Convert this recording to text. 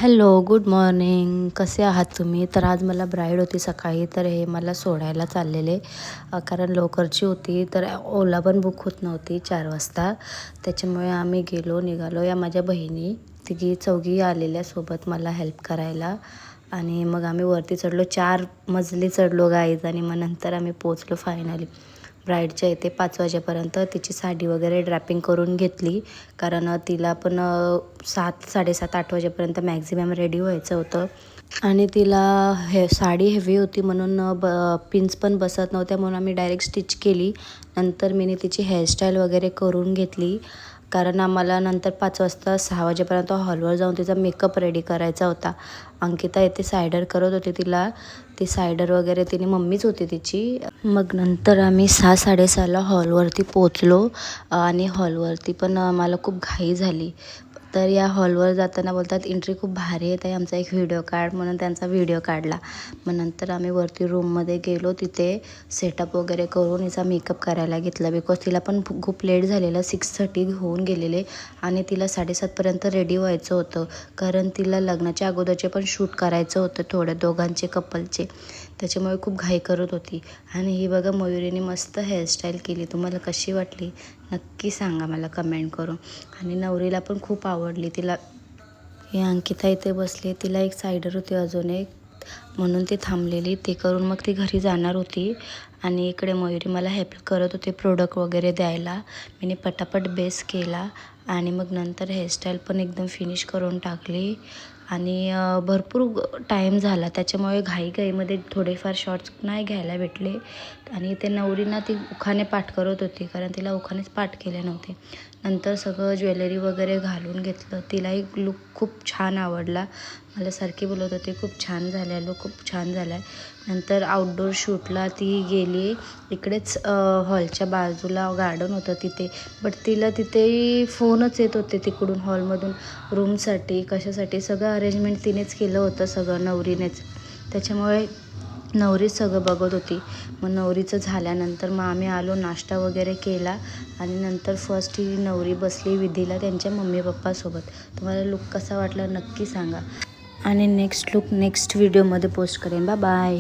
Hello, good morning. कसे आहात तुम्ही? तर आज मला ब्राईड होती सकाळी, तर हे मला सोडायला चाललेले कारण लवकरची होती, तर ओला पण बुक होत नव्हती 4 वाजता. त्याच्यामुळे आम्ही निघालो. या माझ्या बहिणी तिघी चौघी आलेल्या सोबत मला हेल्प करायला. आणि मग आम्ही वरती चढलो, 4 मजली चढलो गाईज. आणि मग नंतर आम्ही पोचलो फायनली ब्राईडच्या इथे. 5 वाजेपर्यंत तिची साडी वगैरे ड्रॅपिंग करून घेतली, कारण तिला पण 7, 7:30, 8 वाजेपर्यंत मॅक्झिमम रेडी व्हायचं होतं. आणि तिला साडी हेवी होती म्हणून पिन्स पण बसत नव्हत्या, म्हणून आम्ही डायरेक्ट स्टिच केली. नंतर मी तिची हेअरस्टाईल वगैरे करून घेतली, कारण आम्हाला नंतर 5 वाजता 6 वाजेपर्यंत हॉलवर जाऊन तिचा मेकअप रेडी करायचा होता. अंकिता इथे सायडर करत होती तिला. ती सायडर वगैरे तिने मम्मीच होती तिची. मग नंतर आम्ही 6, 6:30ला हॉलवरती पोचलो. आणि हॉलवरती पण मला खूप घाई झाली. तर या हॉलवर जाताना बोलतात एंट्री खूप भारी येत आहे, आमचा एक व्हिडिओ काढ, म्हणून त्यांचा व्हिडिओ काढला. मग नंतर आम्ही वरती रूममध्ये गेलो. तिथे सेटअप वगैरे करून हिचा मेकअप करायला घेतला, बिकॉज तिला पण खूप लेट झालेलं. 6:30 होऊन गेलेले आणि तिला 7:30पर्यंत रेडी व्हायचं होतं, कारण तिला लग्नाच्या अगोदरचे पण शूट करायचं होतं थोडं, दोघांचे कपलचे. त्याच्यामुळे खूप घाई करत होती. आणि ही बघा, मयुरीने मस्त हेअरस्टाईल केली. तुम्हाला कशी वाटली नक्की सांगा मला कमेंट करून. आणि नवरीला पण खूप आवडली. तिला ही अंकिता इथे बसली, तिला एक सायडर होती अजून एक, म्हणून ती थांबलेली. ते करून मग ती घरी जाणार होती. आणि इकडे मयुरी मला हेल्प करत होते प्रोडक्ट वगैरे द्यायला. मी पटापट बेस केला आणि मग नंतर हेअरस्टाईल पण एकदम फिनिश करून टाकली. आणि भरपूर टाईम झाला, त्याच्यामुळे घाईमध्ये थोडेफार शॉर्ट्स नाही घ्यायला भेटले. आणि ते नवरींना ती उखाणे पाठ करत होती, कारण तिला उखाणेच पाठ केले नव्हते. नंतर सगळं ज्वेलरी वगैरे घालून घेतलं. तिलाही लुक खूप छान आवडला. मला सारखी बोलत होती खूप छान झाला आहे, लुक खूप छान झाला आहे. नंतर आउटडोर शूटला ती गेली. इकडेच हॉलच्या बाजूला गार्डन होतं तिथे, बट तिला तिथेही फोनच येत होते तिकडून हॉलमधून रूमसाठी कशासाठी. सगळं अरेंजमेंट तिनेच केलं होतं, सगळं नवरीनेच. त्याच्यामुळे नवरीच सगळं बघत होती. मग नवरीचं झाल्यानंतर मग आम्ही आलो, नाश्ता वगैरे केला. आणि नंतर फर्स्ट ही नवरी बसली विधीला त्यांच्या मम्मी पप्पासोबत. तुम्हाला लुक कसा वाटला नक्की सांगा. आणि नेक्स्ट लुक नेक्स्ट व्हिडिओमध्ये पोस्ट करेन. बाय.